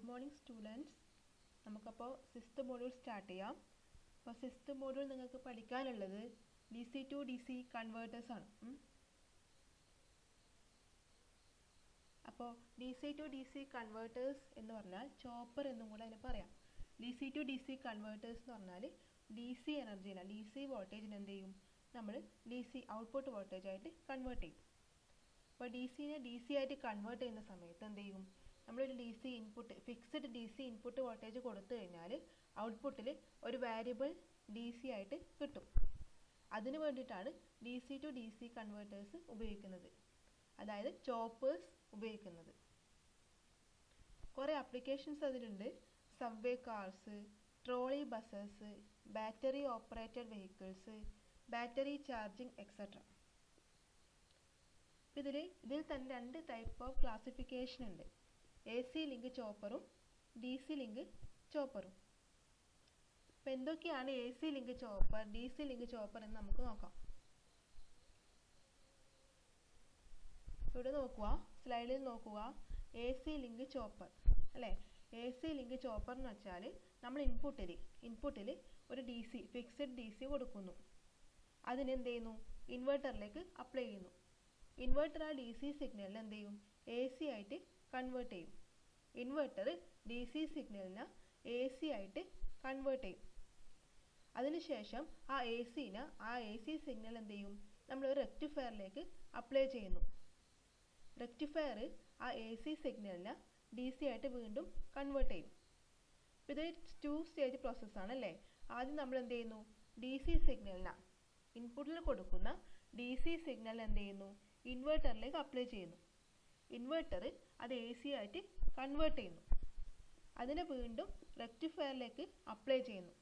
Good morning students. നമുക്കപ്പോൾ sixth module start ചെയ്യാം. അപ്പോൾ സിക്സ്ത് മോഡ്യൂൾ നിങ്ങൾക്ക് പഠിക്കാനുള്ളത് DC to DC കൺവേർട്ടേഴ്സ് ആണ്. അപ്പോൾ DC to DC കൺവേർട്ടേഴ്സ് എന്ന് പറഞ്ഞാൽ ചോപ്പർ എന്നും കൂടെ അതിനെ പറയാം. DC to DC കൺവേർട്ടേഴ്സ് എന്ന് പറഞ്ഞാൽ DC എനർജീനെ DC വോൾട്ടേജിന് എന്ത് ചെയ്യും, നമ്മൾ DC ഔട്ട്പുട്ട് വോൾട്ടേജ് ആയിട്ട് കൺവേർട്ട് ചെയ്യും. അപ്പോൾ DCനെ DC ആയിട്ട് കൺവേർട്ട് ചെയ്യുന്ന സമയത്ത് എന്ത് ചെയ്യും, നമ്മളൊരു DC input fixed DC input voltage കൊടുത്തു കഴിഞ്ഞാൽ ഔട്ട്പുട്ടിൽ ഒരു വാരിയബിൾ DC ആയിട്ട് കിട്ടും. അതിന് വേണ്ടിയിട്ടാണ് DC to DC കൺവേർട്ടേഴ്സ് ഉപയോഗിക്കുന്നത്, അതായത് ചോപ്പേഴ്സ് ഉപയോഗിക്കുന്നത്. കുറേ ആപ്ലിക്കേഷൻസ് അതിലുണ്ട്. Subway cars, trolley buses, battery operated vehicles, battery charging etcetera. ഇതിൽ തന്നെ രണ്ട് ടൈപ്പ് ഓഫ് ക്ലാസിഫിക്കേഷൻ ഉണ്ട്. AC ലിങ്ക് ചോപ്പറും DC ലിങ്ക് ചോപ്പറും. അപ്പം എന്തൊക്കെയാണ് AC link chopper, DC link chopper എന്ന് നമുക്ക് നോക്കാം. ഇവിടെ നോക്കുക, സ്ലൈഡിൽ നോക്കുക. AC ലിങ്ക് ചോപ്പർ അല്ലേ. AC ലിങ്ക് ചോപ്പർ എന്ന് വെച്ചാൽ നമ്മൾ ഇൻപുട്ടിൽ ഒരു DC ഫിക്സഡ് DC കൊടുക്കുന്നു. അതിനെന്ത് ചെയ്യുന്നു, ഇൻവെർട്ടറിലേക്ക് അപ്ലൈ ചെയ്യുന്നു. ഇൻവെർട്ടർ ആ DC സിഗ്നലിന് എന്ത് ചെയ്യും, AC ആയിട്ട് കൺവേർട്ട് ചെയ്യും. ഇൻവെർട്ടർ DC സിഗ്നലിനെ AC ആയിട്ട് കൺവേർട്ട് ചെയ്യും. അതിനുശേഷം ആ AC സിഗ്നൽ എന്ത് ചെയ്യും, നമ്മൾ ഒരു റെക്ടിഫയറിലേക്ക് അപ്ലൈ ചെയ്യുന്നു. റെക്ടിഫയർ ആ AC സിഗ്നലിനെ DC ആയിട്ട് വീണ്ടും കൺവേർട്ട് ചെയ്യും. ഇത് 2 സ്റ്റേജ് പ്രോസസ്സാണ് അല്ലേ. ആദ്യം നമ്മൾ എന്ത് ചെയ്യുന്നു, DC സിഗ്നലിനെ ഇൻപുട്ടിൽ കൊടുക്കുന്ന DC സിഗ്നൽ എന്ത് ചെയ്യുന്നു, ഇൻവെർട്ടറിലേക്ക് അപ്ലൈ ചെയ്യുന്നു. ഇൻവെർട്ടർ അത് AC ആയിട്ട് കൺവേർട്ട് ചെയ്യുന്നു. അതിനെ വീണ്ടും റെക്ടിഫയറിലേക്ക് അപ്ലൈ ചെയ്യുന്നു.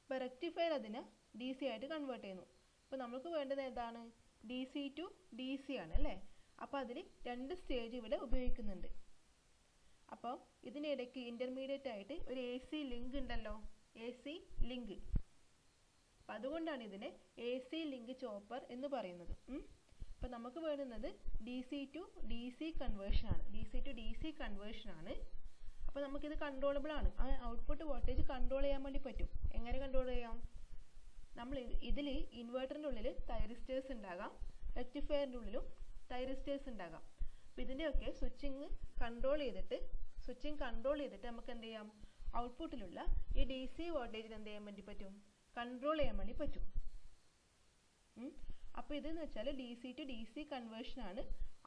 ഇപ്പോൾ റെക്ടിഫയർ അതിനെ DC ആയിട്ട് കൺവേർട്ട് ചെയ്യുന്നു. അപ്പോൾ നമുക്ക് വേണ്ടത് ഏതാണ്, DC to DC ആണ് അല്ലേ. അപ്പോൾ അതിൽ 2 സ്റ്റേജ് ഇവിടെ ഉപയോഗിക്കുന്നുണ്ട്. അപ്പോൾ ഇതിനിടയ്ക്ക് ഇൻ്റർമീഡിയറ്റ് ആയിട്ട് ഒരു AC ലിങ്ക് ഉണ്ടല്ലോ, AC ലിങ്ക്. അപ്പം അതുകൊണ്ടാണ് ഇതിനെ AC ലിങ്ക് ചോപ്പർ എന്ന് പറയുന്നത്. അപ്പോൾ നമുക്ക് വേണ്ടുന്നത് DC to DC കൺവേർഷൻ ആണ്. DC to DC കൺവേർഷൻ ആണ്. അപ്പോൾ നമുക്കിത് കൺട്രോളബിൾ ആണ്. ആ ഔട്ട്പുട്ട് വോൾട്ടേജ് കൺട്രോൾ ചെയ്യാൻ വേണ്ടി പറ്റും. എങ്ങനെ കൺട്രോൾ ചെയ്യാം, നമ്മൾ ഇതിൽ ഇൻവെർട്ടറിൻ്റെ ഉള്ളിൽ തൈറിസ്റ്റേഴ്സ് ഉണ്ടാകാം, റെക്ടിഫയറിൻ്റെ ഉള്ളിലും തൈറിസ്റ്റേഴ്സ് ഉണ്ടാകാം. അപ്പോൾ ഇതിൻ്റെയൊക്കെ സ്വിച്ചിങ് കൺട്രോൾ ചെയ്തിട്ട് നമുക്ക് എന്ത് ചെയ്യാം, ഔട്ട്പുട്ടിലുള്ള ഈ DC വോൾട്ടേജിന് എന്ത് ചെയ്യാൻ വേണ്ടി പറ്റും, കൺട്രോൾ ചെയ്യാൻ വേണ്ടി പറ്റും. അപ്പോൾ ഇതെന്ന് വെച്ചാൽ DC to DC കൺവേർഷൻ ആണ്.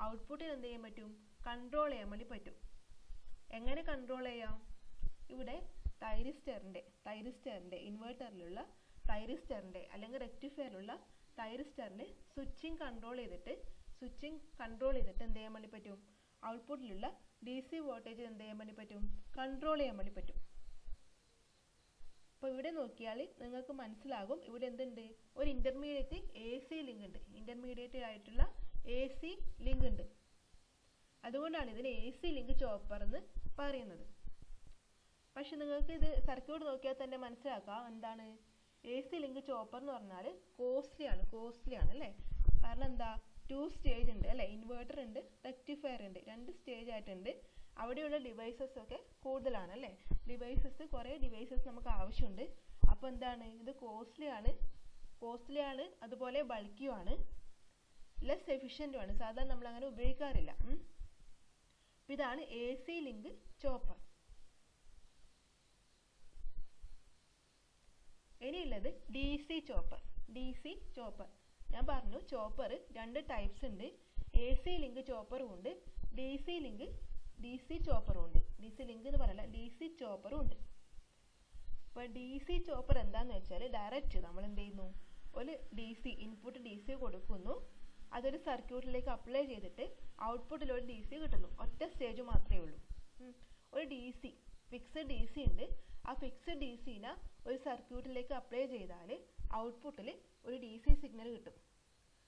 ഔട്ട്പുട്ടിൽ എന്ത് ചെയ്യാൻ പറ്റും, കൺട്രോൾ ചെയ്യാൻ വേണ്ടി പറ്റും. എങ്ങനെ കൺട്രോൾ ചെയ്യാം, ഇവിടെ തൈറിസ്റ്ററിൻ്റെ ഇൻവെർട്ടറിലുള്ള തൈറിസ്റ്ററിൻ്റെ അല്ലെങ്കിൽ റെക്ടിഫയറിലുള്ള തൈറിസ്റ്ററിൻ്റെ സ്വിച്ചിങ് കൺട്രോൾ ചെയ്തിട്ട് എന്ത് ചെയ്യാൻ വേണ്ടി പറ്റും, ഔട്ട്പുട്ടിലുള്ള DC വോൾട്ടേജ് എന്ത് ചെയ്യാൻ വേണ്ടി പറ്റും, കൺട്രോൾ ചെയ്യാൻ വേണ്ടി പറ്റും. അപ്പോൾ ഇവിടെ നോക്കിയാൽ നിങ്ങൾക്ക് മനസ്സിലാകും, ഇവിടെ എന്തുണ്ട്, ഒരു ഇൻ്റർമീഡിയറ്റ് AC ലിങ്ക് ഉണ്ട്. ഇൻ്റർമീഡിയറ്റ് ആയിട്ടുള്ള AC ലിങ്ക് ഉണ്ട്. അതുകൊണ്ടാണ് ഇതിന് AC ലിങ്ക് ചോപ്പർ എന്ന് പറയുന്നത്. പക്ഷെ നിങ്ങൾക്ക് ഇത് സർക്യൂട്ട് നോക്കിയാൽ തന്നെ മനസ്സിലാക്കാം എന്താണ്, AC ലിങ്ക് ചോപ്പർ എന്ന് പറഞ്ഞാൽ കോസ്റ്റ്ലി ആണ് അല്ലേ. കാരണം എന്താ, 2 സ്റ്റേജ് ഉണ്ട് അല്ലേ. ഇൻവെർട്ടർ ഉണ്ട്, റെക്ടിഫയർ ഉണ്ട്, 2 സ്റ്റേജ് ആയിട്ടുണ്ട്. അവിടെയുള്ള ഡിവൈസസ് ഒക്കെ കൂടുതലാണ് അല്ലേ. കുറേ ഡിവൈസസ് നമുക്ക് ആവശ്യമുണ്ട്. അപ്പോൾ എന്താണ്, ഇത് കോസ്റ്റ്ലി ആണ്, അതുപോലെ ബൾക്കിയും ആണ്, ലെസ് എഫിഷ്യൻറ്റും ആണ്. സാധാരണ നമ്മൾ അങ്ങനെ ഉപയോഗിക്കാറില്ല. ഇതാണ് AC ലിങ്ക് ചോപ്പർ. ഇനിയുള്ളത് DC ചോപ്പർ. ഞാൻ പറഞ്ഞു ചോപ്പർ 2 ടൈപ്സ് ഉണ്ട്. AC ലിങ്ക് ചോപ്പറും ഉണ്ട്, DC ചോപ്പറും ഉണ്ട്. DC ലിങ്ക് എന്ന് പറയല്ല, DC ചോപ്പറും ഉണ്ട്. അപ്പോൾ DC ചോപ്പർ എന്താണെന്ന് വെച്ചാൽ ഡയറക്റ്റ് നമ്മൾ എന്ത് ചെയ്യുന്നു, ഒരു ഇൻപുട്ട് DC കൊടുക്കുന്നു. അതൊരു സർക്യൂട്ടിലേക്ക് അപ്ലൈ ചെയ്തിട്ട് ഔട്ട്പുട്ടിൽ ഒരു DC കിട്ടുന്നു. ഒറ്റ സ്റ്റേജ് മാത്രമേ ഉള്ളൂ. ഒരു ഫിക്സഡ് DC ഉണ്ട്. ആ ഫിക്സഡ് DCനെ ഒരു സർക്യൂട്ടിലേക്ക് അപ്ലൈ ചെയ്താൽ ഔട്ട്പുട്ടിൽ ഒരു DC സിഗ്നൽ കിട്ടും.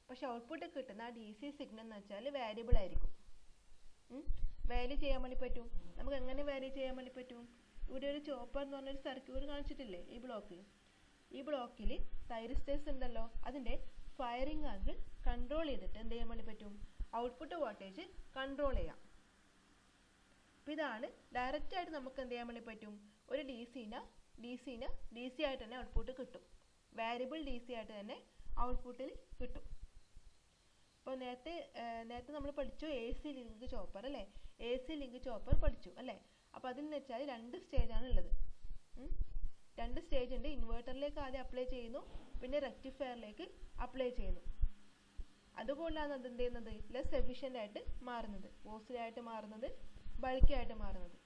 പക്ഷെ ഔട്ട്പുട്ടിൽ കിട്ടുന്ന ആ DC സിഗ്നൽ എന്ന് വെച്ചാൽ വാരിയബിൾ ആയിരിക്കും. വാല്യൂ ചെയ്യാൻ വേണ്ടി പറ്റും. നമുക്ക് എങ്ങനെ വാല്യൂ ചെയ്യാൻ വേണ്ടി പറ്റും, ഇവിടെ ഒരു ചോപ്പർ എന്ന് പറഞ്ഞൊരു സർക്യൂട്ട് കാണിച്ചിട്ടില്ലേ, ഈ ബ്ലോക്കിൽ തൈറിസ്റ്റേഴ്സ് ഉണ്ടല്ലോ. അതിൻ്റെ ഫയറിംഗ് ആംഗിൾ കൺട്രോൾ ചെയ്തിട്ട് എന്ത് ചെയ്യാൻ വേണ്ടി പറ്റും, ഔട്ട്പുട്ട് വോൾട്ടേജ് കൺട്രോൾ ചെയ്യാം. അപ്പോൾ ഇതാണ് ഡയറക്റ്റായിട്ട് നമുക്ക് എന്ത് ചെയ്യാൻ വേണ്ടി പറ്റും, ഒരു ഡി സി ആയിട്ട് തന്നെ ഔട്ട്പുട്ട് കിട്ടും, വാരിയബിൾ ഡി സി ആയിട്ട് തന്നെ ഔട്ട്പുട്ടിൽ കിട്ടും. അപ്പോൾ നേരത്തെ നമ്മൾ പഠിച്ചു എ സി ലിങ്ക് ചോപ്പർ അല്ലേ, എ സി ലിങ്ക് ചോപ്പർ പഠിച്ചു അല്ലേ. അപ്പോൾ അതിൽ വെച്ചാൽ 2 സ്റ്റേജാണ് ഉള്ളത്. 2 സ്റ്റേജ് ഉണ്ട്. ഇൻവേർട്ടറിലേക്ക് ആദ്യം അപ്ലൈ ചെയ്യുന്നു, പിന്നെ റെക്ടിഫയറിലേക്ക് അപ്ലൈ ചെയ്യുന്നു. അതുകൊണ്ടാണ് അത് എന്ത് ചെയ്യുന്നത്, ലെസ് എഫിഷ്യൻ്റ് ആയിട്ട് മാറുന്നത്, കോസ്റ്റ്ലി ആയിട്ട് മാറുന്നത്, ബൾക്കി ആയിട്ട് മാറുന്നത്.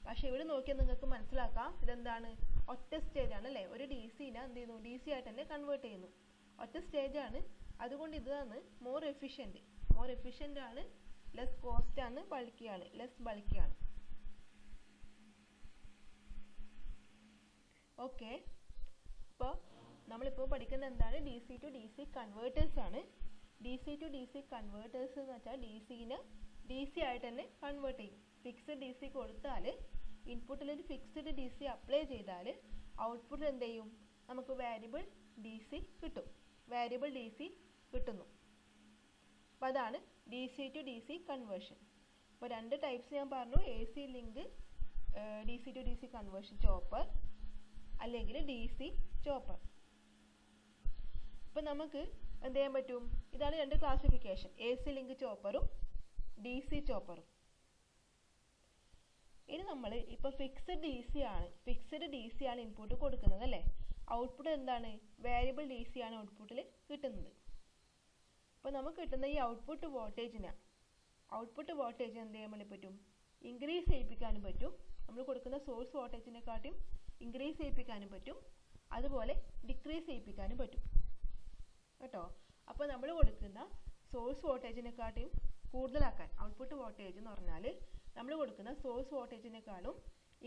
പക്ഷേ ഇവിടെ നോക്കിയാൽ നിങ്ങൾക്ക് മനസ്സിലാക്കാം ഇതെന്താണ്, ഒറ്റ സ്റ്റേജാണ് അല്ലേ. ഒരു ഡി സിനെ എന്ത് ചെയ്യുന്നു, ഡി സി ആയിട്ട് തന്നെ കൺവേർട്ട് ചെയ്യുന്നു, ഒറ്റ സ്റ്റേജാണ്. അതുകൊണ്ട് ഇതാണ് മോർ എഫിഷ്യൻ്റ് ആണ്, ലെസ് കോസ്റ്റ് ആണ്, ബൾക്കിയാണ്, ലെസ് ബൾക്കിയാണ്. ഓക്കെ, അപ്പോൾ നമ്മളിപ്പോൾ പഠിക്കുന്നത് എന്താണ്, D C to D C converters ആണ്. D C to D C converters എന്ന് വെച്ചാൽ ഡി സിനെ ഡി സി ആയിട്ട് തന്നെ കൺവേർട്ട് ചെയ്യും. ഫിക്സ്ഡ് ഡി സി കൊടുത്താൽ ഇൻപുട്ടിൽ ഒരു ഫിക്സ്ഡ് ഡി സി അപ്ലൈ ചെയ്താൽ ഔട്ട്പുട്ടിൽ എന്ത് ചെയ്യും, നമുക്ക് വാരിയബിൾ ഡി സി കിട്ടും, വാരിയബിൾ ഡി സി കിട്ടുന്നു. അപ്പോൾ അതാണ് D C to D C conversion. അപ്പോൾ 2 ടൈപ്സ് ഞാൻ പറഞ്ഞു, A C link D C to D C conversion chopper അല്ലെങ്കിൽ ഡി സി ചോപ്പർ. അപ്പോൾ നമുക്ക് എന്ത് ചെയ്യാൻ പറ്റും, ഇതാണ് 2 ക്ലാസിഫിക്കേഷൻ, എ സി ലിങ്ക് ചോപ്പറും ഡി സി ചോപ്പറും. ഇനി നമ്മൾ ഇപ്പോൾ ഫിക്സ്ഡ് ഡി സി ആണ് ഇൻപുട്ട് കൊടുക്കുന്നത് അല്ലേ. ഔട്ട്പുട്ട് എന്താണ്, വാരിയബിൾ ഡി സി ആണ് ഔട്ട്പുട്ടിൽ കിട്ടുന്നത്. അപ്പോൾ നമുക്ക് കിട്ടുന്ന ഈ ഔട്ട്പുട്ട് വോൾട്ടേജ് എന്ത് ചെയ്യാൻ വേണ്ടി പറ്റും, ഇൻക്രീസ് ചെയ്യിപ്പിക്കാനും പറ്റും. നമ്മൾ കൊടുക്കുന്ന സോഴ്സ് വോൾട്ടേജിനെക്കാട്ടും ഇൻക്രീസ് ചെയ്യിപ്പിക്കാനും പറ്റും, അതുപോലെ ഡിക്രീസ് ചെയ്യിപ്പിക്കാനും പറ്റും കേട്ടോ. അപ്പോൾ നമ്മൾ കൊടുക്കുന്ന സോഴ്സ് വോൾട്ടേജിനെക്കാട്ടും കൂടുതലാക്കാൻ, ഔട്ട്പുട്ട് വോൾട്ടേജ് എന്ന് പറഞ്ഞാൽ നമ്മൾ കൊടുക്കുന്ന സോഴ്സ് വോൾട്ടേജിനേക്കാളും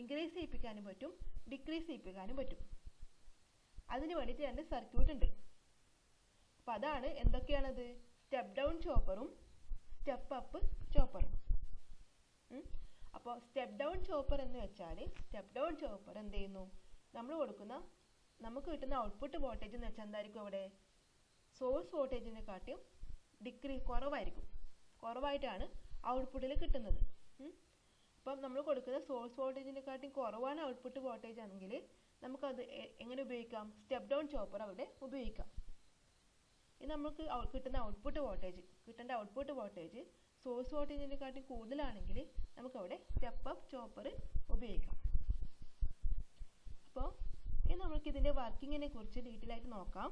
ഇൻക്രീസ് ചെയ്യിപ്പിക്കാനും പറ്റും, ഡിക്രീസ് ചെയ്യിപ്പിക്കാനും പറ്റും. അതിന് വേണ്ടിയിട്ട് 2 സർക്യൂട്ട് ഉണ്ട്. അപ്പോൾ അതാണ് എന്തൊക്കെയാണത്, സ്റ്റെപ്പ് ഡൗൺ ചോപ്പറും സ്റ്റെപ്പ് അപ്പ് ചോപ്പറും. അപ്പോൾ സ്റ്റെപ്പ് ഡൗൺ ചോപ്പർ എന്ന് വെച്ചാൽ, സ്റ്റെപ്പ് ഡൗൺ ചോപ്പർ എന്ത് ചെയ്യുന്നു, നമുക്ക് കിട്ടുന്ന ഔട്ട്പുട്ട് വോൾട്ടേജ് എന്ന് വെച്ചാൽ എന്തായിരിക്കും, അവിടെ സോഴ്സ് വോൾട്ടേജിനെക്കാട്ടും കുറവായിട്ടാണ് ഔട്ട്പുട്ടിൽ കിട്ടുന്നത്. അപ്പം നമ്മൾ കൊടുക്കുന്ന സോഴ്സ് വോൾട്ടേജിനെക്കാട്ടും കുറവാണ് ഔട്ട്പുട്ട് വോൾട്ടേജ് ആണെങ്കിൽ നമുക്കത് എങ്ങനെ ഉപയോഗിക്കാം, സ്റ്റെപ്പ് ഡൗൺ ചോപ്പർ അവിടെ ഉപയോഗിക്കാം. ഇനി നമുക്ക് കിട്ടേണ്ട ഔട്ട്പുട്ട് വോൾട്ടേജ് സോഴ്സ് വോൾട്ടേജിനെക്കാട്ടും കൂടുതലാണെങ്കിൽ നമുക്കവിടെ സ്റ്റെപ്പ് അപ്പ് ചോപ്പർ ഉപയോഗിക്കാം. അപ്പോൾ ഇനി നമുക്ക് ഇതിൻ്റെ വർക്കിങ്ങിനെ കുറിച്ച് ഡീറ്റെയിൽ ആയിട്ട് നോക്കാം.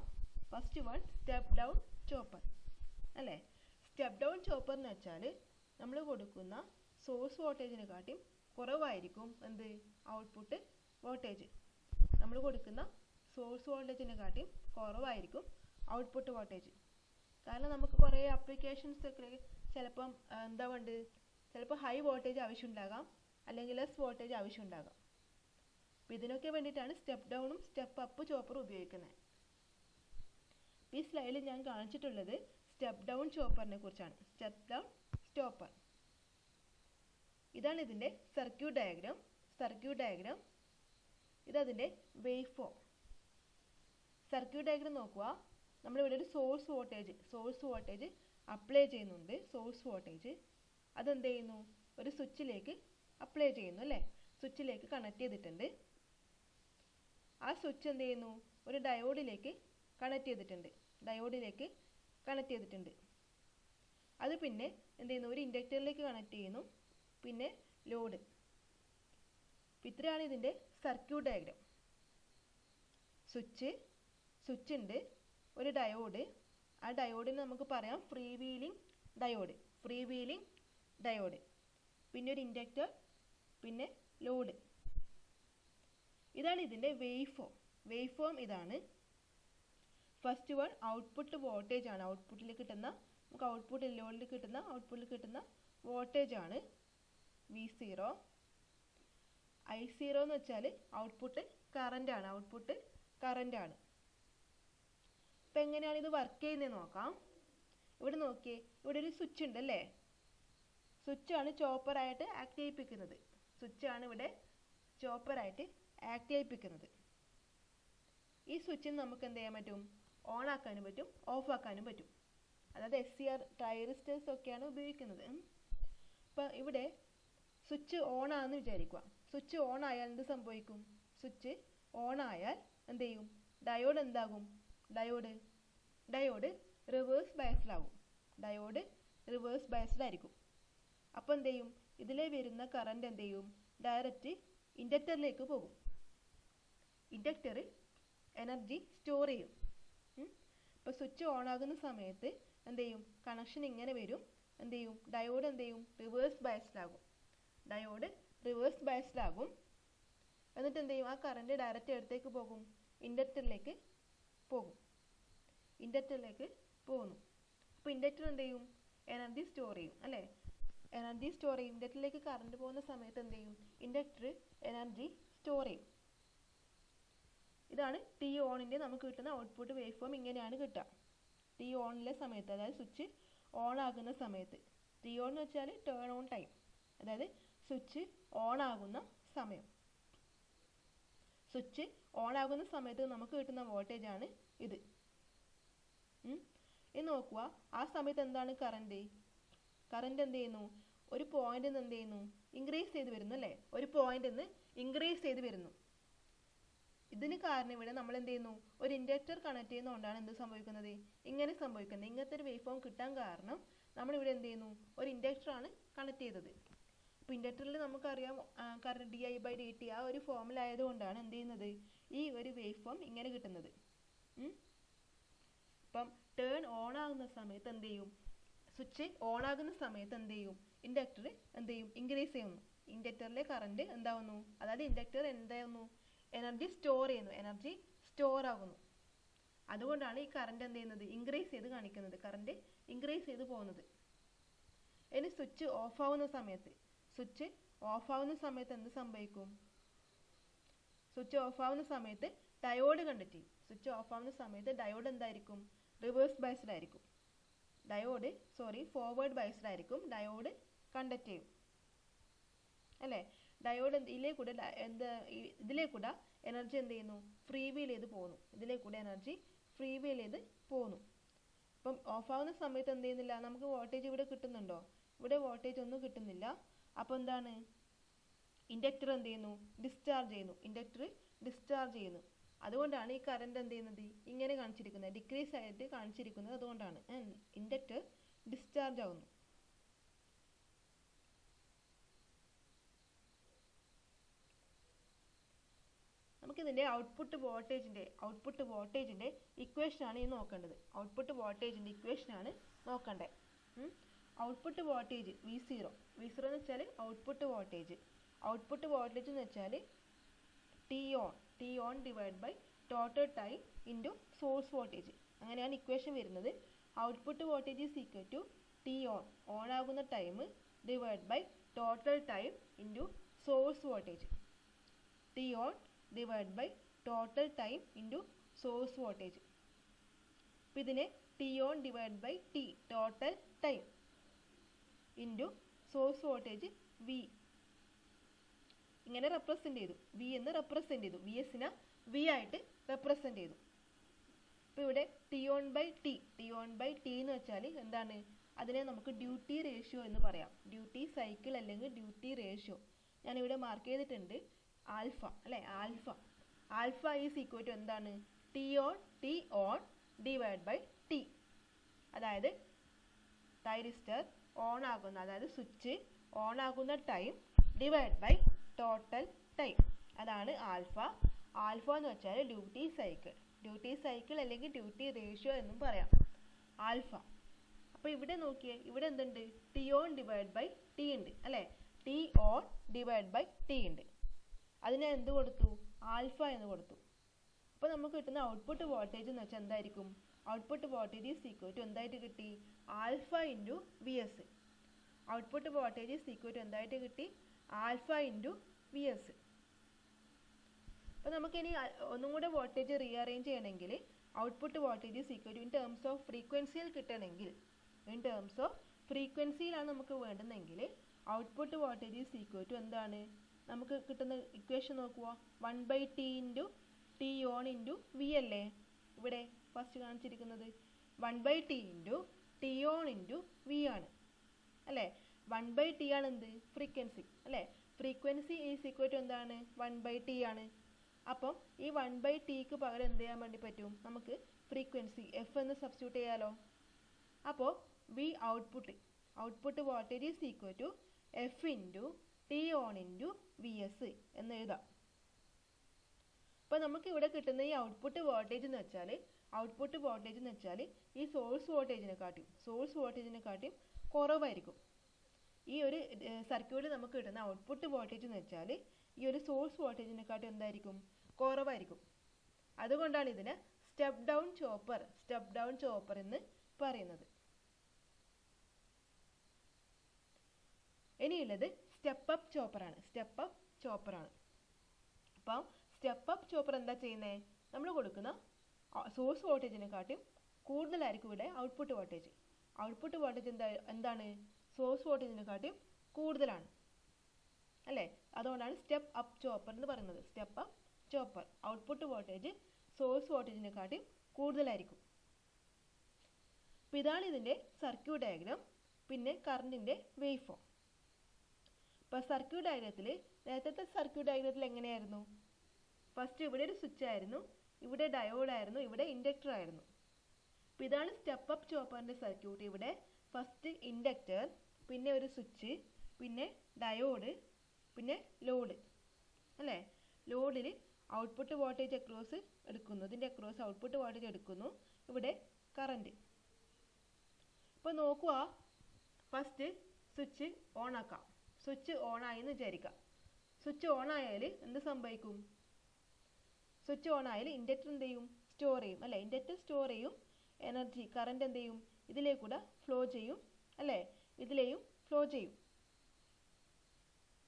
First one, step down chopper അല്ലേ. സ്റ്റെപ്പ് ഡൗൺ ചോപ്പർ എന്ന് വെച്ചാൽ നമ്മൾ കൊടുക്കുന്ന സോഴ്സ് വോൾട്ടേജിനെക്കാട്ടും കുറവായിരിക്കും എന്ത്, ഔട്ട്പുട്ട് വോൾട്ടേജ്. നമ്മൾ കൊടുക്കുന്ന സോഴ്സ് വോൾട്ടേജിനെക്കാട്ടും കുറവായിരിക്കും ഔട്ട്പുട്ട് വോൾട്ടേജ്. കാരണം നമുക്ക് കുറേ ആപ്ലിക്കേഷൻസ് ഒക്കെ ചിലപ്പം ചിലപ്പോൾ ഹൈ വോൾട്ടേജ് ആവശ്യമുണ്ടാകാം, അല്ലെങ്കിൽ ലെസ് വോൾട്ടേജ് ആവശ്യമുണ്ടാകാം. അപ്പോൾ ഇതിനൊക്കെ വേണ്ടിയിട്ടാണ് സ്റ്റെപ്പ് ഡൗണും സ്റ്റെപ്പ് അപ്പ് ചോപ്പറും ഉപയോഗിക്കുന്നത്. ഈ സ്ലൈഡിൽ ഞാൻ കാണിച്ചിട്ടുള്ളത് സ്റ്റെപ്പ് ഡൗൺ ചോപ്പറിനെ കുറിച്ചാണ്. സ്റ്റെപ്പ് ഡൗൺ ചോപ്പർ, ഇതാണ് ഇതിൻ്റെ സർക്യൂട്ട് ഡയഗ്രാം. ഇതതിൻ്റെ വേവ് ഫോം. സർക്യൂട്ട് ഡയഗ്രാം നോക്കുക. നമ്മളിവിടെ ഒരു സോഴ്സ് വോൾട്ടേജ് അപ്ലൈ ചെയ്യുന്നുണ്ട്. സോഴ്സ് വോൾട്ടേജ് അതെന്ത് ചെയ്യുന്നു, ഒരു സ്വിച്ചിലേക്ക് അപ്ലൈ ചെയ്യുന്നു അല്ലേ. സ്വിച്ചിലേക്ക് കണക്ട് ചെയ്തിട്ടുണ്ട്. ആ സ്വിച്ച് എന്ത് ചെയ്യുന്നു, ഒരു ഡയോഡിലേക്ക് കണക്ട് ചെയ്തിട്ടുണ്ട്. അത് പിന്നെ എന്ത് ചെയ്യുന്നു, ഒരു ഇൻഡക്ടറിലേക്ക് കണക്ട് ചെയ്യുന്നു, പിന്നെ ലോഡ്. ഇത്രയാണ് ഇതിൻ്റെ സർക്യൂട്ട് ഡയഗ്രാം. സ്വിച്ച് ഉണ്ട്, ഒരു ഡയോഡ്. ആ ഡയോഡിന് നമുക്ക് പറയാം ഫ്രീ വീലിംഗ് ഡയോഡ്, പിന്നെ ഒരു ഇൻഡക്ടർ, പിന്നെ ലോഡ്. ഇതാണ് ഇതിൻ്റെ വേവ് ഫോം. ഇതാണ് ഫസ്റ്റ് വൺ, ഔട്ട്പുട്ട് വോൾട്ടേജ് ആണ്. ഔട്ട്പുട്ടിൽ കിട്ടുന്ന ലോഡിൽ കിട്ടുന്ന വോൾട്ടേജ് ആണ് V0. I0 എന്ന് വെച്ചാൽ ഔട്ട്പുട്ട് കറൻ്റ് ആണ്. അപ്പം എങ്ങനെയാണ് ഇത് വർക്ക് ചെയ്യുന്നത് നോക്കാം. ഇവിടെ നോക്കിയേ, ഇവിടെ ഒരു സ്വിച്ച് ഉണ്ട് അല്ലേ. സ്വിച്ചാണ് ചോപ്പറായിട്ട് ആക്ട് ചെയ്യിപ്പിക്കുന്നത്. ഈ സ്വിച്ചിന് നമുക്ക് എന്ത് ചെയ്യാൻ പറ്റും, ഓൺ ആക്കാനും പറ്റും, ഓഫ് ആക്കാനും പറ്റും. അതായത് SCR ട്രൈറിസ്റ്റേഴ്സ് ഒക്കെയാണ് ഉപയോഗിക്കുന്നത്. അപ്പം ഇവിടെ സ്വിച്ച് ഓൺ ആണെന്ന് വിചാരിക്കുക. സ്വിച്ച് ഓൺ ആയാൽ എന്ത് സംഭവിക്കും? സ്വിച്ച് ഓൺ ആയാൽ എന്ത് ചെയ്യും? ഡയോഡ് എന്താകും? ഡയോഡ് റിവേഴ്സ് ബയസ്ഡാകും. ഡയോഡ് റിവേഴ്സ് ബയസ്ഡ് ആയിരിക്കും. അപ്പോൾ എന്ത് ചെയ്യും? ഇതിലെ വരുന്ന കറണ്ട് എന്ത് ചെയ്യും? ഡയറക്റ്റ് ഇൻഡക്ടറിലേക്ക് പോകും. ഇൻഡക്ടറിൽ എനർജി സ്റ്റോർ ചെയ്യും. ഇപ്പോൾ സ്വിച്ച് ഓൺ ആകുന്ന സമയത്ത് എന്ത് ചെയ്യും? കണക്ഷൻ ഇങ്ങനെ വരും. എന്ത് ചെയ്യും? ഡയോഡ് എന്ത് ചെയ്യും? റിവേഴ്സ് ബയസ്ഡ് ആകും. ഡയോഡ് റിവേഴ്സ് ബയസ്ഡ് ആകും. എന്നിട്ട് എന്ത് ചെയ്യും? ആ കറണ്ട് ഡയറക്റ്റ് എടുത്തേക്ക് പോകും? ഇൻഡക്ടറിലേക്ക് പോകും. അപ്പോൾ ഇൻഡക്ടർ എന്ത് ചെയ്യും? എനർജി സ്റ്റോർ ചെയ്യും അല്ലേ? എനർജി സ്റ്റോർ ചെയ്യും. ഇൻഡക്ടറിലേക്ക് കറണ്ട് പോകുന്ന സമയത്ത് എന്ത് ചെയ്യും? ഇൻഡക്ടർ എനർജി സ്റ്റോർ ചെയ്യും. ഇതാണ് ടി ഓണിൻ്റെ നമുക്ക് കിട്ടുന്ന ഔട്ട്പുട്ട് വേവ് ഫോം. ഇങ്ങനെയാണ് കിട്ടുക ടി ഓണിലെ സമയത്ത്, അതായത് സ്വിച്ച് ഓൺ ആകുന്ന സമയത്ത്. ടി ഓൺ എന്ന് വെച്ചാൽ ടേൺ ഓൺ ടൈം, അതായത് സ്വിച്ച് ഓൺ ആകുന്ന സമയം. സ്വിച്ച് ഓൺ ആകുന്ന സമയത്ത് നമുക്ക് കിട്ടുന്ന വോൾട്ടേജ് ആണ് ഇത്. ഇനി നോക്കുക, ആ സമയത്ത് എന്താണ് കറണ്ട് എന്ത് ചെയ്യുന്നു? ഒരു പോയിന്റിൽ നിന്ന് എന്ത് ചെയ്യുന്നു? ഇൻക്രീസ് ചെയ്ത് വരുന്നു അല്ലേ? ഒരു പോയിന്റിൽ നിന്ന് ഇൻക്രീസ് ചെയ്ത് വരുന്നു. ഇതിന് കാരണം ഇവിടെ നമ്മൾ എന്ത് ചെയ്യുന്നു? ഒരു ഇൻഡക്ടർ കണക്ട് ചെയ്യുന്നതുകൊണ്ടാണ് എന്ത് സംഭവിക്കുന്നത്? ഇങ്ങനെ സംഭവിക്കുന്നത്. ഇങ്ങനത്തെ ഒരു വേവ് ഫോം കിട്ടാൻ കാരണം നമ്മളിവിടെ എന്ത് ചെയ്യുന്നു? ഒരു ഇൻഡക്ടറാണ് കണക്ട് ചെയ്തത്. അപ്പോൾ ഇൻഡക്ടറിൽ നമുക്കറിയാം കറണ്ട് di/dt ആ ഒരു ഫോമിൽ ആയതുകൊണ്ടാണ് എന്ത് ചെയ്യുന്നത്? ഈ ഒരു വേവ് ഫോം ഇങ്ങനെ കിട്ടുന്നത്. അപ്പം ടേൺ ഓൺ ആകുന്ന സമയത്ത് എന്ത് ചെയ്യും? സ്വിച്ച് ഓൺ ആകുന്ന സമയത്ത് എന്ത് ചെയ്യും? ഇൻഡക്ടർ എന്ത് ചെയ്യും? ഇൻക്രീസ് ചെയ്യുന്നു. ഇൻഡക്ടറിലെ കറണ്ട് എന്താവുന്നു? അതായത് ഇൻഡക്ടർ എന്താവുന്നു? എനർജി സ്റ്റോർ ചെയ്യുന്നു. എനർജി സ്റ്റോർ ആകുന്നു. അതുകൊണ്ടാണ് ഈ കറണ്ട് എന്ത് ചെയ്യുന്നത്? ഇൻക്രീസ് ചെയ്ത് കാണിക്കുന്നത്. കറണ്ട് ഇൻക്രീസ് ചെയ്ത് പോകുന്നത്. ഇനി സ്വിച്ച് ഓഫ് ആവുന്ന സമയത്ത് എന്ത് സംഭവിക്കും? സ്വിച്ച് ഓഫ് ആവുന്ന സമയത്ത് ഡയോഡ് കണ്ടക്ട് ചെയ്യും. സ്വിച്ച് ഓഫ് ആവുന്ന സമയത്ത് ഡയോഡ് എന്തായിരിക്കും? റിവേഴ്സ് ബയസ്ഡ് ആയിരിക്കും. ഫോർവേഡ് ബയസ്ഡ് ആയിരിക്കും. ഡയോഡ് കണ്ടക്ട് ചെയ്യും അല്ലേ? ഡയോഡ് ഇതിലേ കൂടെ എനർജി എന്ത് ചെയ്യുന്നു? ഫ്രീ വീൽ ചെയ്ത് പോകുന്നു. അപ്പം ഓഫ് ആവുന്ന സമയത്ത് എന്ത് ചെയ്യുന്നില്ല? നമുക്ക് വോൾട്ടേജ് ഇവിടെ കിട്ടുന്നുണ്ടോ? ഇവിടെ വോൾട്ടേജ് ഒന്നും കിട്ടുന്നില്ല. അപ്പോൾ എന്താണ്? ഇൻഡക്ടർ എന്ത് ചെയ്യുന്നു? ഡിസ്ചാർജ് ചെയ്യുന്നു. അതുകൊണ്ടാണ് ഈ കറണ്ട് എന്ത് ചെയ്യുന്നത്? ഇങ്ങനെ കാണിച്ചിരിക്കുന്നത്, ഡിക്രീസ് ആയിട്ട് കാണിച്ചിരിക്കുന്നത്. അതുകൊണ്ടാണ് ഇൻഡക്ടർ ഡിസ്ചാർജ് ആവുന്നു. നമുക്കിതിൻ്റെ ഔട്ട്പുട്ട് വോൾട്ടേജിൻ്റെ ഇക്വേഷനാണ് ഈ നോക്കേണ്ടത്. ഔട്ട്പുട്ട് വോൾട്ടേജിൻ്റെ ഇക്വേഷനാണ് നോക്കേണ്ടത്. ഔട്ട്പുട്ട് വോൾട്ടേജ് V0 എന്ന് വെച്ചാൽ ഔട്ട്പുട്ട് വോൾട്ടേജ് എന്ന് വെച്ചാൽ T on divide by total time into source voltage. അങ്ങനെയാണ് ഇക്വേഷൻ വരുന്നത്. Output voltage is equal to T on ആകുന്ന time divide by total time into source voltage. T on divide by total time into source voltage. അപ്പോൾ ഇതിനെ T on divide by T total time into source voltage V ഇങ്ങനെ represent ചെയ്തു. V എസിനെ V ആയിട്ട് represent ചെയ്തു. അപ്പോൾ ഇവിടെ T on by T എന്ന് വെച്ചാൽ എന്താണ്? അതിനെ നമുക്ക് ഡ്യൂട്ടി റേഷ്യോ എന്ന് പറയാം. ഡ്യൂട്ടി സൈക്കിൾ അല്ലെങ്കിൽ ഡ്യൂട്ടി റേഷ്യോ ഞാനിവിടെ മാർക്ക് ചെയ്തിട്ടുണ്ട്. ആൽഫ അല്ലേ? ആൽഫ ഈസ് ഈക്വൽ ടു എന്താണ്? T on divide by T. അതായത് തൈരിസ്റ്റർ ഓൺ ആകുന്ന, അതായത് സ്വിച്ച് ഓൺ ആകുന്ന time divide by total time. അതാണ് ആൽഫ എന്ന് വെച്ചാൽ ഡ്യൂട്ടി സൈക്കിൾ അല്ലെങ്കിൽ ഡ്യൂട്ടി റേഷ്യോ എന്നും പറയാം. ആൽഫ. അപ്പോൾ ഇവിടെ നോക്കിയേ, ഇവിടെ എന്തുണ്ട്? T on divide by T ഉണ്ട് അല്ലേ? T on divide by T ഉണ്ട്. അതിനെ എന്ത് കൊടുത്തു? ആൽഫ എന്ന് കൊടുത്തു. അപ്പോൾ നമുക്ക് കിട്ടുന്ന ഔട്ട്പുട്ട് വോൾട്ടേജ് എന്ന് വെച്ചാൽ എന്തായിരിക്കും? Output voltage is equal to എന്തായിട്ട് കിട്ടി? Alpha into V S. Output voltage is equal to എന്തായിട്ട് കിട്ടി? Alpha into V S. അപ്പോൾ നമുക്കിനി ഒന്നും കൂടെ വോൾട്ടേജ് റീഅറേഞ്ച് ചെയ്യണമെങ്കിൽ output voltage is equal to in terms of ഫ്രീക്വൻസിയിൽ കിട്ടണമെങ്കിൽ, ഫ്രീക്വൻസിയിലാണ് നമുക്ക് വേണ്ടുന്നതെങ്കിൽ output voltage is equal to എന്താണ്? നമുക്ക് കിട്ടുന്ന ഇക്വേഷൻ നോക്കുക. 1/t into T on into V അല്ലേ? ഇവിടെ ഫസ്റ്റ് കാണിച്ചിരിക്കുന്നത് 1/t into T on into V ആണ് അല്ലേ? 1/t ആണ് എന്ത് ഫ്രീക്വൻസി അല്ലേ. ഫ്രീക്വൻസി ഈസ് ഈക്വൽ ടു എന്താണ് 1/t ആണ്. അപ്പം ഈ 1/tക്ക് പകരം എന്ത് ചെയ്യാൻ വേണ്ടി പറ്റും, നമുക്ക് ഫ്രീക്വൻസി എഫ് എന്ന് സബ്സ്റ്റിറ്റ്യൂട്ട് ചെയ്യാലോ. അപ്പോൾ V output voltage is equal to F into T on into V S എന്ന് എഴുതാം. അപ്പോൾ നമുക്ക് ഇവിടെ കിട്ടുന്ന ഈ ഔട്ട്പുട്ട് വോൾട്ടേജ് എന്ന് വെച്ചാൽ ഈ സോഴ്സ് വോൾട്ടേജിനെക്കാട്ടിയും കുറവായിരിക്കും. ഈ ഒരു സർക്യൂട്ടിൽ നമുക്ക് കിട്ടുന്ന ഔട്ട്പുട്ട് വോൾട്ടേജ് എന്ന് വെച്ചാൽ ഈ ഒരു സോഴ്സ് വോൾട്ടേജിനെക്കാട്ടും എന്തായിരിക്കും, കുറവായിരിക്കും. അതുകൊണ്ടാണ് ഇതിനെ സ്റ്റെപ്പ് ഡൗൺ ചോപ്പർ എന്ന് പറയുന്നത്. ഇനിയുള്ളത് സ്റ്റെപ്പ് അപ്പ് ചോപ്പറാണ്. അപ്പം സ്റ്റെപ്പ് അപ്പ് ചോപ്പർ എന്താ ചെയ്യുന്നത്, നമ്മൾ കൊടുക്കുന്ന സോഴ്സ് വോൾട്ടേജിനെക്കാട്ടും കൂടുതലായിരിക്കും ഇവിടെ ഔട്ട്പുട്ട് വോൾട്ടേജ് എന്താണ് സോഴ്സ് വോൾട്ടേജിനെക്കാട്ടും കൂടുതലാണ് അല്ലേ. അതുകൊണ്ടാണ് സ്റ്റെപ്പ് അപ്പ് ചോപ്പർ എന്ന് പറയുന്നത്. Step up chopper output voltage source വോൾട്ടേജിനെക്കാട്ടും കൂടുതലായിരിക്കും. അപ്പോൾ ഇതാണ് ഇതിൻ്റെ സർക്യൂട്ട് ഡയഗ്രാം. പിന്നെ കറണ്ടിൻ്റെ വേവ് ഫോം. ഇപ്പോൾ സർക്യൂട്ട് ഡയഗ്രത്തിൽ നേരത്തെ സർക്യൂട്ട് ഡയഗ്രത്തിൽ എങ്ങനെയായിരുന്നു, ഫസ്റ്റ് ഇവിടെ ഒരു സ്വിച്ച് ആയിരുന്നു, ഇവിടെ ഡയോഡ് ആയിരുന്നു, ഇവിടെ ഇൻഡക്ടർ ആയിരുന്നു. അപ്പോൾ ഇതാണ് സ്റ്റെപ്പ് അപ്പ് ചോപ്പറിൻ്റെ സർക്യൂട്ട്. ഇവിടെ ഫസ്റ്റ് ഇൻഡക്ടർ, പിന്നെ ഒരു സ്വിച്ച്, പിന്നെ ഡയോഡ്, പിന്നെ ലോഡ് അല്ലേ. ലോഡിൽ ഔട്ട്പുട്ട് വോൾട്ടേജ് അക്രോസ് എടുക്കുന്നു, ഇതിൻ്റെ അക്രോസ് ഔട്ട്പുട്ട് വോൾട്ടേജ് എടുക്കുന്നു. ഇവിടെ കറണ്ട്. ഇപ്പോൾ നോക്കുക, ഫസ്റ്റ് സ്വിച്ച് ഓൺ ആക്കാം. സ്വിച്ച് ഓൺ ആയി എന്ന് വിചാരിക്കാം. സ്വിച്ച് ഓൺ ആയാൽ എന്ത് സംഭവിക്കും, സ്വിച്ച് ഓൺ ആയാൽ ഇൻഡക്ടർ എന്ത് ചെയ്യും, സ്റ്റോർ ചെയ്യും അല്ലേ. ഇൻഡക്ടർ സ്റ്റോർ ചെയ്യും എനർജി, കറണ്ട് എന്ത് ചെയ്യും, ഇതിലേക്കൂടെ ഫ്ലോ ചെയ്യും അല്ലേ, ഇതിലെയും ഫ്ലോ ചെയ്യും.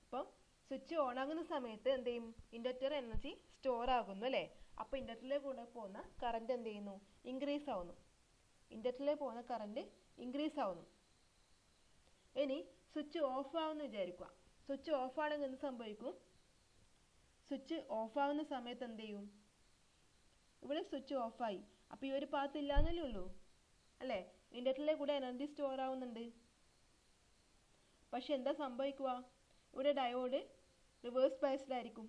അപ്പം സ്വിച്ച് ഓൺ ആകുന്ന സമയത്ത് എന്ത് ചെയ്യും, ഇൻഡക്ടർ എനർജി സ്റ്റോർ ആകുന്നു അല്ലേ. അപ്പോൾ ഇൻഡക്ടറിലേക്ക് കൂടെ പോകുന്ന കറണ്ട് എന്ത് ചെയ്യുന്നു, ഇൻക്രീസ് ആവുന്നു. ഇനി സ്വിച്ച് ഓഫ് ആവുമെന്ന് വിചാരിക്കുക. സ്വിച്ച് ഓഫ് ആണെങ്കിൽ എന്ത് സംഭവിക്കും, സ്വിച്ച് ഓഫ് ആവുന്ന സമയത്ത് എന്ത് ചെയ്യും, ഇവിടെ സ്വിച്ച് ഓഫായി. അപ്പോൾ ഈ ഒരു പാത്ത് ഇല്ലാന്നല്ലേ ഉള്ളൂ അല്ലേ. ഇൻഡക്ടറിലേക്ക് കൂടെ എനർജി സ്റ്റോർ ആവുന്നുണ്ട്. പക്ഷെ എന്താ സംഭവിക്കുക, ഇവിടെ ഡയോഡ് റിവേഴ്സ് ബയസ്ഡായിരിക്കും.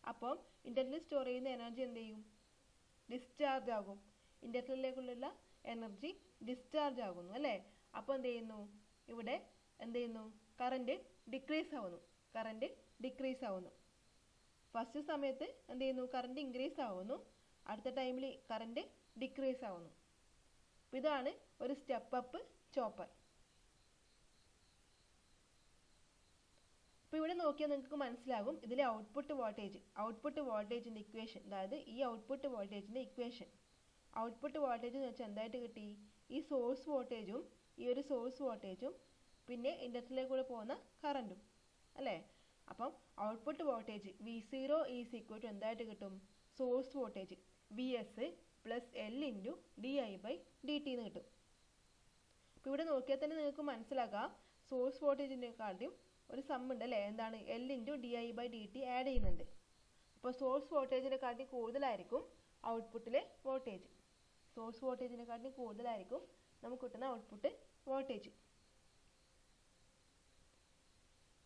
അപ്പം ഇൻഡക്ടറിൽ സ്റ്റോർ ചെയ്യുന്ന എനർജി എന്ത് ചെയ്യും, ഡിസ്ചാർജ് ആകും. ഇൻഡക്ടറിലേക്കുള്ള എനർജി ഡിസ്ചാർജ് ആകുന്നു അല്ലേ. അപ്പോൾ എന്ത് ചെയ്യുന്നു, ഇവിടെ എന്ത് ചെയ്യുന്നു, കറണ്ട് ഡിക്രീസ് ആവുന്നു. ഫസ്റ്റ് സമയത്ത് എന്ത് ചെയ്യുന്നു, കറണ്ട് ഇൻക്രീസ് ആവുന്നു, അടുത്ത ടൈമിൽ കറണ്ട് ഡിക്രീസ് ആവുന്നു. ഇതാണ് ഒരു സ്റ്റെപ്പ് അപ്പ് ചോപ്പർ. അപ്പോൾ ഇവിടെ നോക്കിയാൽ നിങ്ങൾക്ക് മനസ്സിലാകും ഇതിലെ ഔട്ട്പുട്ട് വോൾട്ടേജിൻ്റെ ഇക്വേഷൻ, അതായത് ഈ ഔട്ട്പുട്ട് വോൾട്ടേജിൻ്റെ ഇക്വേഷൻ. ഔട്ട്പുട്ട് വോൾട്ടേജ് എന്ന് വെച്ചാൽ എന്തായിട്ട് കിട്ടി, ഈ സോഴ്സ് വോൾട്ടേജും പിന്നെ ഇൻഡക്ടറിലേക്ക് കൂടെ പോകുന്ന കറണ്ടും അല്ലേ. അപ്പം output voltage V0 is equal to എന്തായിട്ട് കിട്ടും, source voltage VS plus L into DI/dt എന്ന് കിട്ടും. അപ്പോൾ ഇവിടെ നോക്കിയാൽ തന്നെ നിങ്ങൾക്ക് മനസ്സിലാക്കാം സോഴ്സ് വോൾട്ടേജിനെക്കാളും ഒരു സം ഉണ്ട് അല്ലേ, എന്താണ് L ഇൻറ്റു DI/dt ആഡ് ചെയ്യുന്നുണ്ട്. അപ്പോൾ സോഴ്സ് വോൾട്ടേജിനെക്കാളും കൂടുതലായിരിക്കും ഔട്ട്പുട്ടിലെ വോൾട്ടേജ്. നമുക്ക് കിട്ടുന്ന ഔട്ട്പുട്ട് വോൾട്ടേജ്.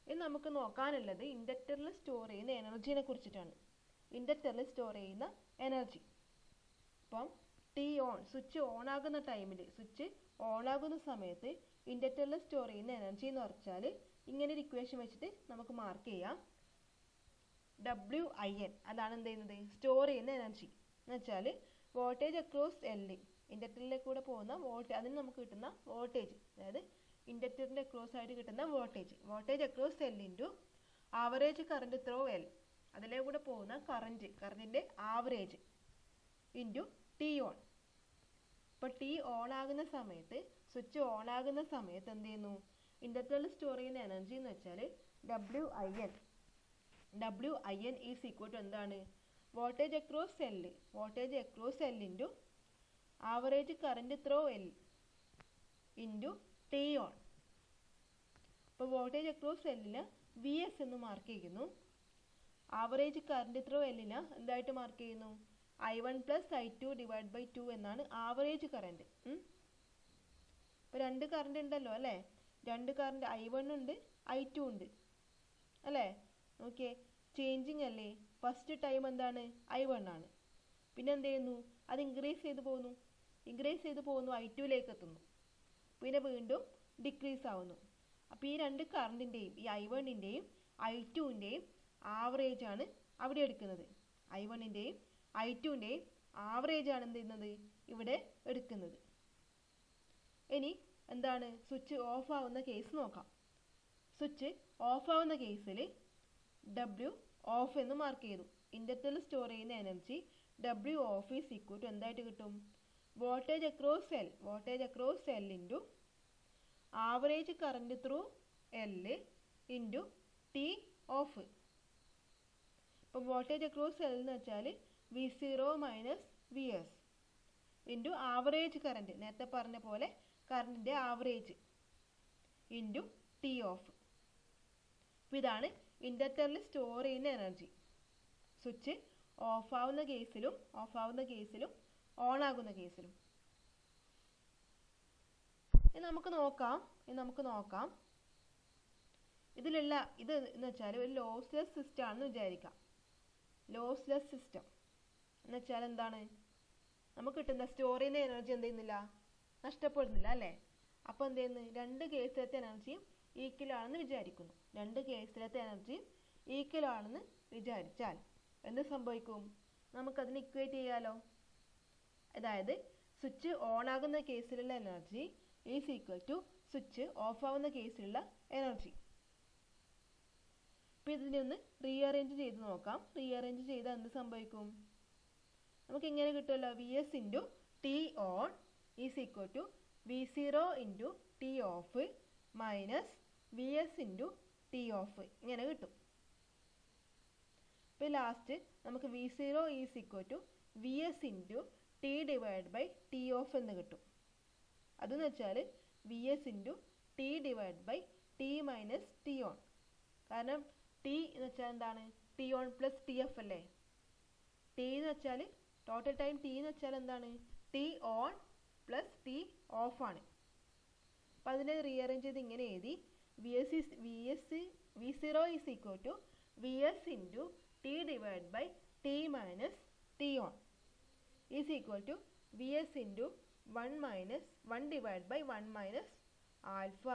ഇനി നമുക്ക് നോക്കാനുള്ളത് ഇൻഡക്ടറിൽ സ്റ്റോർ ചെയ്യുന്ന എനർജിനെ കുറിച്ചിട്ടാണ്. അപ്പം സ്വിച്ച് ഓൺ ആകുന്ന സമയത്ത് ഇൻഡക്ടറിൽ സ്റ്റോർ ചെയ്യുന്ന എനർജി എന്ന് പറഞ്ഞാൽ ഇങ്ങനെ ഒരു ഇക്വേഷൻ വെച്ചിട്ട് നമുക്ക് മാർക്ക് ചെയ്യാം. WIN അതാണ് എന്ത് ചെയ്യുന്നത്, സ്റ്റോർ ചെയ്യുന്ന എനർജി എന്ന് വെച്ചാൽ വോൾട്ടേജ് അക്രോസ് L, ഇൻഡക്ടറിലേക്ക് കൂടെ പോകുന്ന അതിന് നമുക്ക് കിട്ടുന്ന വോൾട്ടേജ്, അതായത് ഇൻഡക്ടറിൻ്റെ അക്രോസ് ആയിട്ട് കിട്ടുന്ന voltage across L into average current throw L, അതിലേക്ക് കൂടെ പോകുന്ന കറണ്ടിൻ്റെ ആവറേജ് ഇൻറ്റു T ഓൺ. ഇപ്പോൾ T ഓൺ ആകുന്ന സമയത്ത്, സ്വിച്ച് ഓൺ ആകുന്ന സമയത്ത് എന്ത് ചെയ്യുന്നു, ഇൻഡക്ടറിൽ സ്റ്റോർ ചെയ്യുന്ന എനർജി എന്ന് വെച്ചാൽ WIN ഈസ് ഈക്വൽ ടു എന്താണ്, voltage across L into average current throw L into T on. അപ്പോൾ വോൾട്ടേജ് അക്രോസ് Lന് VS എന്ന് മാർക്ക് ചെയ്യുന്നു, ആവറേജ് കറണ്ട് ത്രോ Lന് എന്തായിട്ട് മാർക്ക് ചെയ്യുന്നു, I1 plus I2 divide by 2 എന്നാണ് ആവറേജ് കറണ്ട്. ഇപ്പോൾ രണ്ട് കറണ്ട് ഉണ്ടല്ലോ അല്ലേ, രണ്ട് കറണ്ട് I1 ഉണ്ട് I2 ഉണ്ട് അല്ലേ? ഓക്കെ, ചേഞ്ചിങ് അല്ലേ? ഫസ്റ്റ് ടൈം എന്താണ്? I1 ആണ്. പിന്നെ എന്ത് ചെയ്യുന്നു? അത് ഇൻക്രീസ് ചെയ്ത് പോകുന്നു I2ലേക്ക് എത്തുന്നു. പിന്നെ വീണ്ടും ഡിക്രീസ് ആവുന്നു. അപ്പോൾ ഈ രണ്ട് കറണ്ടിൻ്റെയും ഈ I1ൻ്റെയും I2ൻ്റെയും ആവറേജ് ആണ് അവിടെ എടുക്കുന്നത്. I1ൻ്റെയും I2ൻ്റെയും ആവറേജ് ആണ് എന്ത് ചെയ്യുന്നത്? ഇവിടെ എടുക്കുന്നത്. ഇനി എന്താണ്? സ്വിച്ച് ഓഫ് ആവുന്ന കേസ് നോക്കാം. സ്വിച്ച് ഓഫ് ആവുന്ന കേസിൽ W ഓഫ് എന്ന് മാർക്ക് ചെയ്തു. ഇൻഡക്ടറിൽ സ്റ്റോർ ചെയ്യുന്ന energy W off is equal to എന്തായിട്ട് കിട്ടും? Voltage across cell into average current through L into T off. ഇപ്പം വോൾട്ടേജ് അക്രോസ് സെൽ എന്ന് വെച്ചാൽ V0 minus VS into average current, നേരത്തെ പറഞ്ഞ പോലെ കറണ്ടിൻ്റെ ആവറേജ് ഇൻറ്റു T ഓഫ്. അപ്പോൾ ഇതാണ് ഇൻഡക്ടറിൽ സ്റ്റോർ ചെയ്യുന്ന എനർജി. സ്വിച്ച് ഓഫ് ആവുന്ന കേസിലും ഓൺ ആകുന്ന കേസിലും. ഇനി നമുക്ക് നോക്കാം ഇതിലുള്ള ഇത് എന്ന് വെച്ചാൽ ഒരു ലോസ്ലെസ് സിസ്റ്റം ആണെന്ന് വിചാരിക്കാം. ലോസ്ലെസ് സിസ്റ്റം എന്ന് വെച്ചാൽ എന്താണ്? നമുക്ക് കിട്ടുന്ന സ്റ്റോർ ചെയ്യുന്ന എനർജി എന്ത് ചെയ്യുന്നില്ല? നഷ്ടപ്പെടുന്നില്ല അല്ലേ? അപ്പോൾ എന്ത് ചെയ്യുന്നു? രണ്ട് കേസിലത്തെ എനർജിയും ഈക്വൽ ആണെന്ന് വിചാരിച്ചാൽ എന്ത് സംഭവിക്കും? നമുക്കതിന് ഇക്വേറ്റ് ചെയ്യാലോ. അതായത് സ്വിച്ച് ഓൺ ആകുന്ന കേസിലുള്ള energy is equal to switch off ആവുന്ന കേസിലുള്ള എനർജി. അപ്പോൾ ഇതിനെ ഒന്ന് റീഅറേഞ്ച് ചെയ്ത് നോക്കാം. റീഅറേഞ്ച് ചെയ്താൽ എന്ത് സംഭവിക്കും? നമുക്ക് ഇങ്ങനെ കിട്ടുമല്ലോ. VS into T on is equal to V0 into T off minus VS into T off ഇങ്ങനെ കിട്ടും. ഇപ്പോൾ ലാസ്റ്റ് നമുക്ക് V0 is equal to VS into T divide by T off എന്ന് കിട്ടും. അതെന്ന് വെച്ചാൽ VS into T divide by T minus T on. കാരണം T എന്ന് വെച്ചാൽ എന്താണ്? T on plus T F അല്ലേ? T എന്ന് വെച്ചാൽ ടോട്ടൽ ടൈം T എന്ന് വെച്ചാൽ എന്താണ്? T on plus T off ആണ്. അപ്പം അതിനെ റീഅറേഞ്ച് ചെയ്ത് ഇങ്ങനെ എഴുതി. V0 is equal to VS into T divide by T minus T on is equal to VS into 1 divide by 1 minus alpha.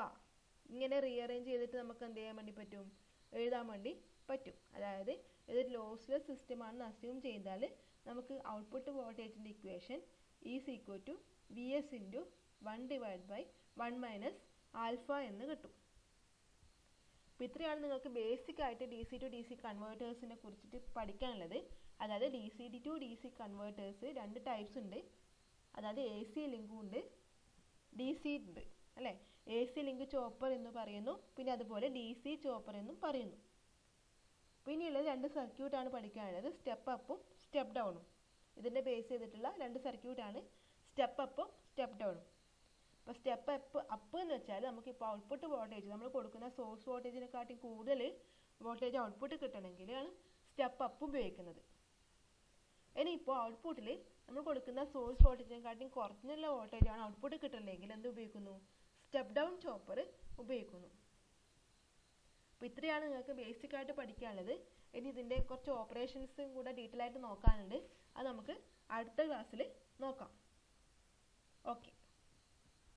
ഇങ്ങനെ റീഅറേഞ്ച് ചെയ്തിട്ട് നമുക്ക് എന്ത് ചെയ്യാൻ വേണ്ടി പറ്റും? എഴുതാൻ വേണ്ടി പറ്റും. അതായത് ഇതൊരു ലോസ്ലെസ് സിസ്റ്റം ആണെന്ന് അസ്യൂം ചെയ്താൽ നമുക്ക് ഔട്ട്പുട്ട് വോൾട്ടേജിൻ്റെ equation is equal to VS into 1 divide by 1 minus alpha എന്ന് കിട്ടും. അപ്പോൾ ഇത്രയാണ് നിങ്ങൾക്ക് ബേസിക് ആയിട്ട് DC ടു DC കൺവേർട്ടേഴ്സിനെ കുറിച്ചിട്ട് പഠിക്കാനുള്ളത്. അതായത് DC ടു DC കൺവേർട്ടേഴ്സ് രണ്ട് ടൈപ്സ് ഉണ്ട്. അതായത് AC ലിങ്കും ഉണ്ട്, DC ഉണ്ട് അല്ലേ? AC ലിങ്ക് ചോപ്പർ എന്ന് പറയുന്നു, പിന്നെ അതുപോലെ DC ചോപ്പർ എന്നും പറയുന്നു. പിന്നെയുള്ളത് രണ്ട് സർക്യൂട്ടാണ് പഠിക്കാനുള്ളത്, സ്റ്റെപ്പ് അപ്പും സ്റ്റെപ്പ് ഡൗണും. ഇതിൻ്റെ ബേസ് ചെയ്തിട്ടുള്ള രണ്ട് സർക്യൂട്ടാണ് സ്റ്റെപ്പ് അപ്പും സ്റ്റെപ്പ് ഡൗണും. അപ്പോൾ സ്റ്റെപ്പ് അപ്പ് എന്ന് വെച്ചാൽ നമുക്കിപ്പോൾ ഔട്ട്പുട്ട് വോൾട്ടേജ് നമ്മൾ കൊടുക്കുന്ന സോഴ്സ് വോൾട്ടേജിനെക്കാട്ടി കൂടുതൽ വോൾട്ടേജ് ഔട്ട്പുട്ട് കിട്ടണമെങ്കിലാണ് സ്റ്റെപ്പ് അപ്പ് ഉപയോഗിക്കുന്നത്. ഇനിയിപ്പോൾ ഔട്ട്പുട്ടിൽ നമ്മൾ കൊടുക്കുന്ന സോഴ്സ് വോൾട്ടേജിനെക്കാട്ടി കുറഞ്ഞുള്ള വോൾട്ടേജാണ് ഔട്ട്പുട്ട് കിട്ടണമെങ്കിൽ എന്ത് ഉപയോഗിക്കുന്നു? സ്റ്റെപ്പ് ഡൗൺ ചോപ്പർ ഉപയോഗിക്കുന്നു. അപ്പോൾ ഇത്രയാണ് നിങ്ങൾക്ക് ബേസിക് ആയിട്ട് പഠിക്കാനുള്ളത്. ഇനി ഇതിൻ്റെ കുറച്ച് ഓപ്പറേഷൻസും കൂടെ ഡീറ്റെയിൽ ആയിട്ട് നോക്കാനുണ്ട്. അത് നമുക്ക് അടുത്ത ക്ലാസ്സിൽ നോക്കാം. ഓക്കെ.